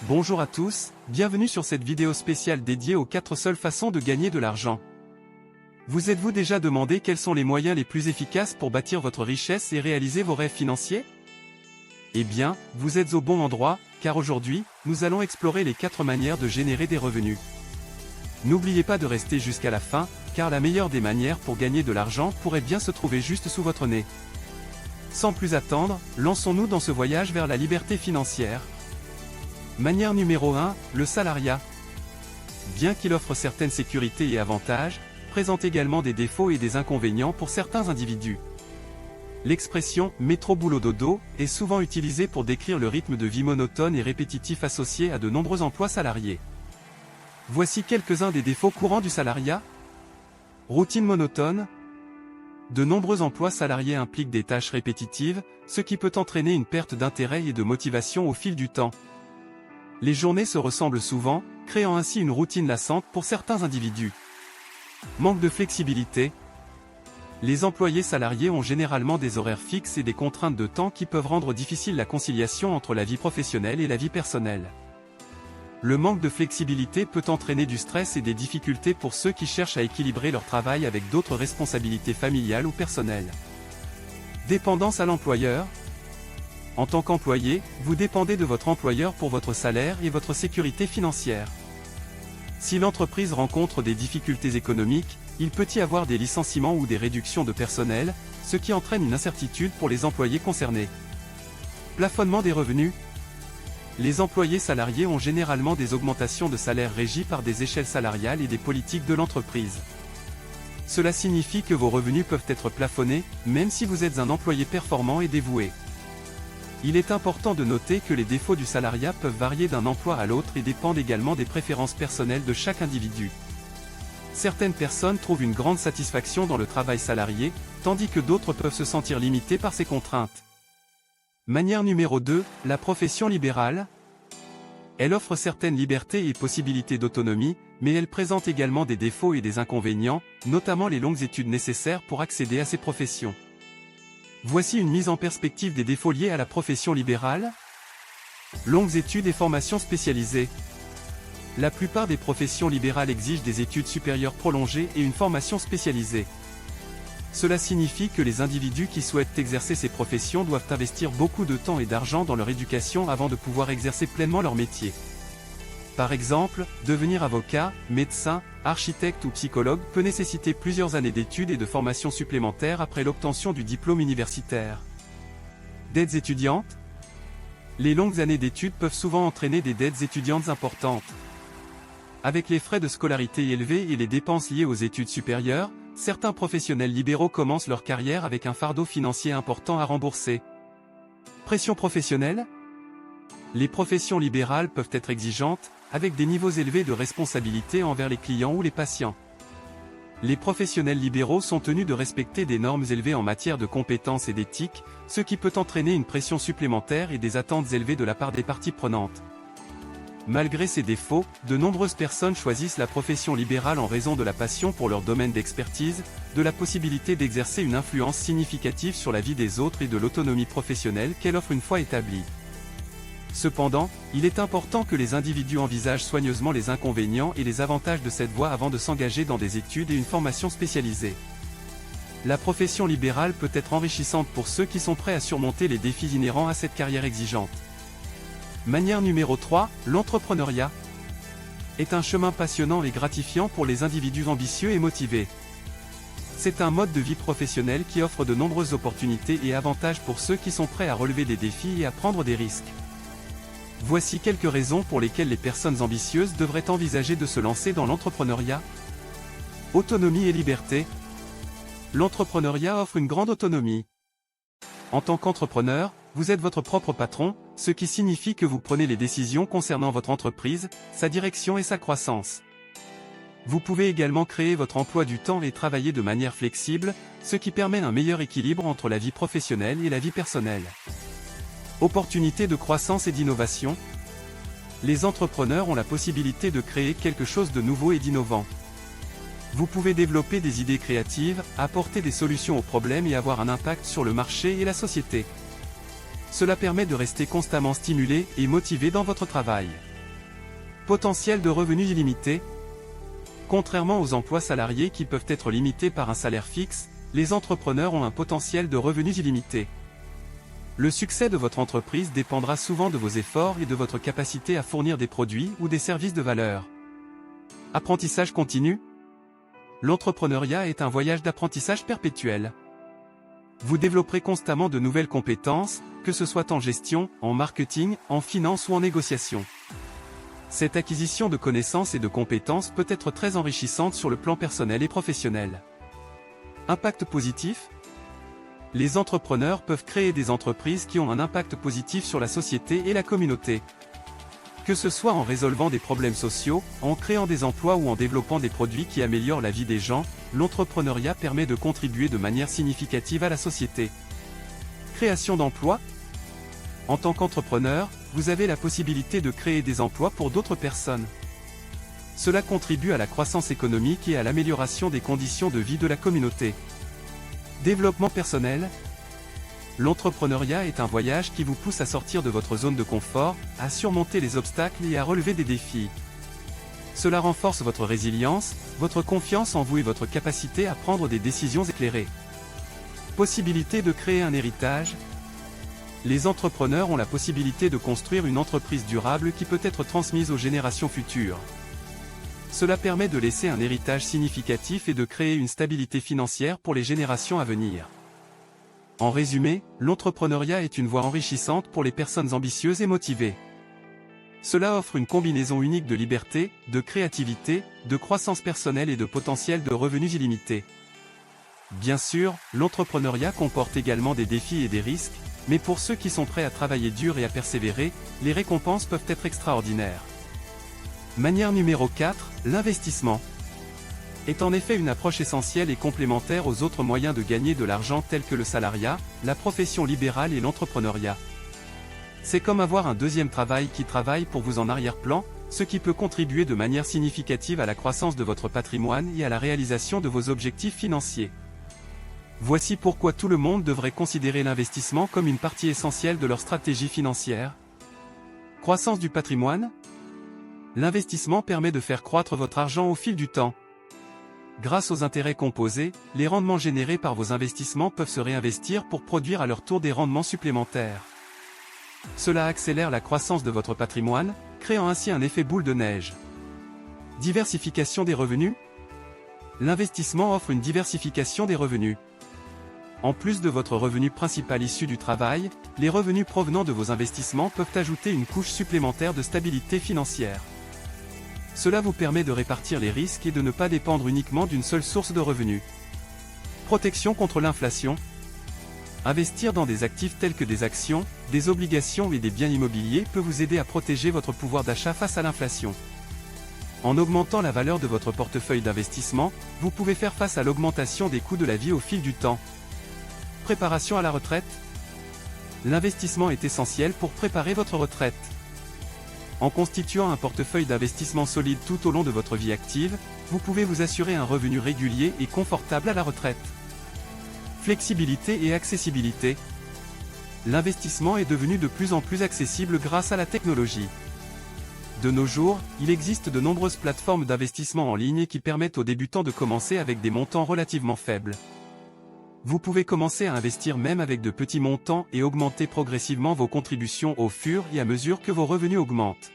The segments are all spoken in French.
Bonjour à tous, bienvenue sur cette vidéo spéciale dédiée aux 4 seules façons de gagner de l'argent. Vous êtes-vous déjà demandé quels sont les moyens les plus efficaces pour bâtir votre richesse et réaliser vos rêves financiers? Eh bien, vous êtes au bon endroit, car aujourd'hui, nous allons explorer les 4 manières de générer des revenus. N'oubliez pas de rester jusqu'à la fin, car la meilleure des manières pour gagner de l'argent pourrait bien se trouver juste sous votre nez. Sans plus attendre, lançons-nous dans ce voyage vers la liberté financière. Manière numéro 1, le salariat. Bien qu'il offre certaines sécurités et avantages, présente également des défauts et des inconvénients pour certains individus. L'expression « métro boulot dodo » est souvent utilisée pour décrire le rythme de vie monotone et répétitif associé à de nombreux emplois salariés. Voici quelques-uns des défauts courants du salariat. Routine monotone. De nombreux emplois salariés impliquent des tâches répétitives, ce qui peut entraîner une perte d'intérêt et de motivation au fil du temps. Les journées se ressemblent souvent, créant ainsi une routine lassante pour certains individus. Manque de flexibilité. Les employés salariés ont généralement des horaires fixes et des contraintes de temps qui peuvent rendre difficile la conciliation entre la vie professionnelle et la vie personnelle. Le manque de flexibilité peut entraîner du stress et des difficultés pour ceux qui cherchent à équilibrer leur travail avec d'autres responsabilités familiales ou personnelles. Dépendance à l'employeur. En tant qu'employé, vous dépendez de votre employeur pour votre salaire et votre sécurité financière. Si l'entreprise rencontre des difficultés économiques, il peut y avoir des licenciements ou des réductions de personnel, ce qui entraîne une incertitude pour les employés concernés. Plafonnement des revenus. Les employés salariés ont généralement des augmentations de salaire régies par des échelles salariales et des politiques de l'entreprise. Cela signifie que vos revenus peuvent être plafonnés, même si vous êtes un employé performant et dévoué. Il est important de noter que les défauts du salariat peuvent varier d'un emploi à l'autre et dépendent également des préférences personnelles de chaque individu. Certaines personnes trouvent une grande satisfaction dans le travail salarié, tandis que d'autres peuvent se sentir limitées par ces contraintes. Manière numéro 2, la profession libérale. Elle offre certaines libertés et possibilités d'autonomie, mais elle présente également des défauts et des inconvénients, notamment les longues études nécessaires pour accéder à ces professions. Voici une mise en perspective des défauts liés à la profession libérale. Longues études et formations spécialisées. La plupart des professions libérales exigent des études supérieures prolongées et une formation spécialisée. Cela signifie que les individus qui souhaitent exercer ces professions doivent investir beaucoup de temps et d'argent dans leur éducation avant de pouvoir exercer pleinement leur métier. Par exemple, devenir avocat, médecin, architecte ou psychologue peut nécessiter plusieurs années d'études et de formation supplémentaires après l'obtention du diplôme universitaire. Dettes étudiantes. Les longues années d'études peuvent souvent entraîner des dettes étudiantes importantes. Avec les frais de scolarité élevés et les dépenses liées aux études supérieures, certains professionnels libéraux commencent leur carrière avec un fardeau financier important à rembourser. Pression professionnelle. Les professions libérales peuvent être exigeantes, avec des niveaux élevés de responsabilité envers les clients ou les patients. Les professionnels libéraux sont tenus de respecter des normes élevées en matière de compétences et d'éthique, ce qui peut entraîner une pression supplémentaire et des attentes élevées de la part des parties prenantes. Malgré ces défauts, de nombreuses personnes choisissent la profession libérale en raison de la passion pour leur domaine d'expertise, de la possibilité d'exercer une influence significative sur la vie des autres et de l'autonomie professionnelle qu'elle offre une fois établie. Cependant, il est important que les individus envisagent soigneusement les inconvénients et les avantages de cette voie avant de s'engager dans des études et une formation spécialisée. La profession libérale peut être enrichissante pour ceux qui sont prêts à surmonter les défis inhérents à cette carrière exigeante. Manière numéro 3, l'entrepreneuriat est un chemin passionnant et gratifiant pour les individus ambitieux et motivés. C'est un mode de vie professionnel qui offre de nombreuses opportunités et avantages pour ceux qui sont prêts à relever des défis et à prendre des risques. Voici quelques raisons pour lesquelles les personnes ambitieuses devraient envisager de se lancer dans l'entrepreneuriat. Autonomie et liberté. L'entrepreneuriat offre une grande autonomie. En tant qu'entrepreneur, vous êtes votre propre patron, ce qui signifie que vous prenez les décisions concernant votre entreprise, sa direction et sa croissance. Vous pouvez également créer votre emploi du temps et travailler de manière flexible, ce qui permet un meilleur équilibre entre la vie professionnelle et la vie personnelle. Opportunités de croissance et d'innovation. Les entrepreneurs ont la possibilité de créer quelque chose de nouveau et d'innovant. Vous pouvez développer des idées créatives, apporter des solutions aux problèmes et avoir un impact sur le marché et la société. Cela permet de rester constamment stimulé et motivé dans votre travail. Potentiel de revenus illimité. Contrairement aux emplois salariés qui peuvent être limités par un salaire fixe, les entrepreneurs ont un potentiel de revenus illimité. Le succès de votre entreprise dépendra souvent de vos efforts et de votre capacité à fournir des produits ou des services de valeur. Apprentissage continu. L'entrepreneuriat est un voyage d'apprentissage perpétuel. Vous développerez constamment de nouvelles compétences, que ce soit en gestion, en marketing, en finance ou en négociation. Cette acquisition de connaissances et de compétences peut être très enrichissante sur le plan personnel et professionnel. Impact positif. Les entrepreneurs peuvent créer des entreprises qui ont un impact positif sur la société et la communauté. Que ce soit en résolvant des problèmes sociaux, en créant des emplois ou en développant des produits qui améliorent la vie des gens, l'entrepreneuriat permet de contribuer de manière significative à la société. Création d'emplois. En tant qu'entrepreneur, vous avez la possibilité de créer des emplois pour d'autres personnes. Cela contribue à la croissance économique et à l'amélioration des conditions de vie de la communauté. Développement personnel. L'entrepreneuriat est un voyage qui vous pousse à sortir de votre zone de confort, à surmonter les obstacles et à relever des défis. Cela renforce votre résilience, votre confiance en vous et votre capacité à prendre des décisions éclairées. Possibilité de créer un héritage. Les entrepreneurs ont la possibilité de construire une entreprise durable qui peut être transmise aux générations futures. Cela permet de laisser un héritage significatif et de créer une stabilité financière pour les générations à venir. En résumé, l'entrepreneuriat est une voie enrichissante pour les personnes ambitieuses et motivées. Cela offre une combinaison unique de liberté, de créativité, de croissance personnelle et de potentiel de revenus illimités. Bien sûr, l'entrepreneuriat comporte également des défis et des risques, mais pour ceux qui sont prêts à travailler dur et à persévérer, les récompenses peuvent être extraordinaires. Manière numéro 4, l'investissement est en effet une approche essentielle et complémentaire aux autres moyens de gagner de l'argent tels que le salariat, la profession libérale et l'entrepreneuriat. C'est comme avoir un deuxième travail qui travaille pour vous en arrière-plan, ce qui peut contribuer de manière significative à la croissance de votre patrimoine et à la réalisation de vos objectifs financiers. Voici pourquoi tout le monde devrait considérer l'investissement comme une partie essentielle de leur stratégie financière. Croissance du patrimoine. L'investissement permet de faire croître votre argent au fil du temps. Grâce aux intérêts composés, les rendements générés par vos investissements peuvent se réinvestir pour produire à leur tour des rendements supplémentaires. Cela accélère la croissance de votre patrimoine, créant ainsi un effet boule de neige. Diversification des revenus. L'investissement offre une diversification des revenus. En plus de votre revenu principal issu du travail, les revenus provenant de vos investissements peuvent ajouter une couche supplémentaire de stabilité financière. Cela vous permet de répartir les risques et de ne pas dépendre uniquement d'une seule source de revenus. Protection contre l'inflation. Investir dans des actifs tels que des actions, des obligations et des biens immobiliers peut vous aider à protéger votre pouvoir d'achat face à l'inflation. En augmentant la valeur de votre portefeuille d'investissement, vous pouvez faire face à l'augmentation des coûts de la vie au fil du temps. Préparation à la retraite. L'investissement est essentiel pour préparer votre retraite. En constituant un portefeuille d'investissement solide tout au long de votre vie active, vous pouvez vous assurer un revenu régulier et confortable à la retraite. Flexibilité et accessibilité. L'investissement est devenu de plus en plus accessible grâce à la technologie. De nos jours, il existe de nombreuses plateformes d'investissement en ligne qui permettent aux débutants de commencer avec des montants relativement faibles. Vous pouvez commencer à investir même avec de petits montants et augmenter progressivement vos contributions au fur et à mesure que vos revenus augmentent.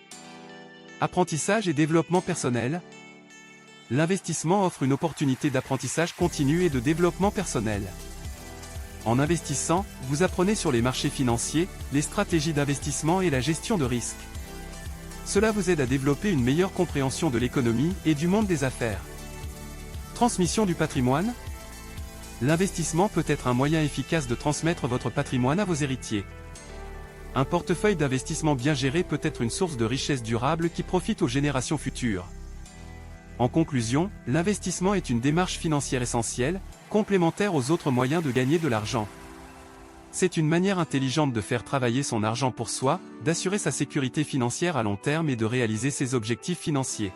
Apprentissage et développement personnel. L'investissement offre une opportunité d'apprentissage continu et de développement personnel. En investissant, vous apprenez sur les marchés financiers, les stratégies d'investissement et la gestion de risques. Cela vous aide à développer une meilleure compréhension de l'économie et du monde des affaires. Transmission du patrimoine. L'investissement peut être un moyen efficace de transmettre votre patrimoine à vos héritiers. Un portefeuille d'investissement bien géré peut être une source de richesse durable qui profite aux générations futures. En conclusion, l'investissement est une démarche financière essentielle, complémentaire aux autres moyens de gagner de l'argent. C'est une manière intelligente de faire travailler son argent pour soi, d'assurer sa sécurité financière à long terme et de réaliser ses objectifs financiers.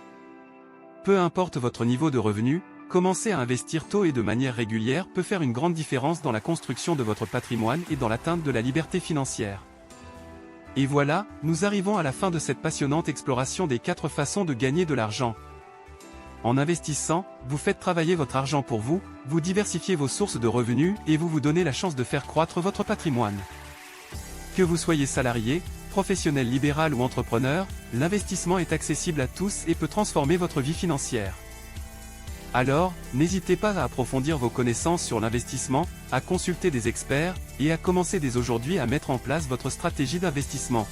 Peu importe votre niveau de revenu, commencer à investir tôt et de manière régulière peut faire une grande différence dans la construction de votre patrimoine et dans l'atteinte de la liberté financière. Et voilà, nous arrivons à la fin de cette passionnante exploration des 4 façons de gagner de l'argent. En investissant, vous faites travailler votre argent pour vous, vous diversifiez vos sources de revenus et vous vous donnez la chance de faire croître votre patrimoine. Que vous soyez salarié, professionnel libéral ou entrepreneur, l'investissement est accessible à tous et peut transformer votre vie financière. Alors, n'hésitez pas à approfondir vos connaissances sur l'investissement, à consulter des experts, et à commencer dès aujourd'hui à mettre en place votre stratégie d'investissement.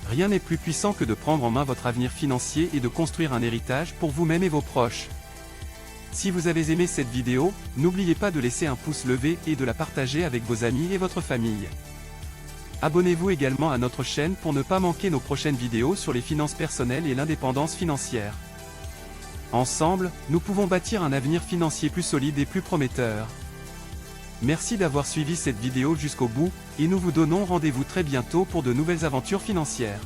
Rien n'est plus puissant que de prendre en main votre avenir financier et de construire un héritage pour vous-même et vos proches. Si vous avez aimé cette vidéo, n'oubliez pas de laisser un pouce levé et de la partager avec vos amis et votre famille. Abonnez-vous également à notre chaîne pour ne pas manquer nos prochaines vidéos sur les finances personnelles et l'indépendance financière. Ensemble, nous pouvons bâtir un avenir financier plus solide et plus prometteur. Merci d'avoir suivi cette vidéo jusqu'au bout, et nous vous donnons rendez-vous très bientôt pour de nouvelles aventures financières.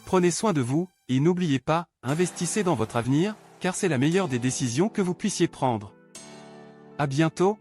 Prenez soin de vous, et n'oubliez pas, investissez dans votre avenir, car c'est la meilleure des décisions que vous puissiez prendre. À bientôt.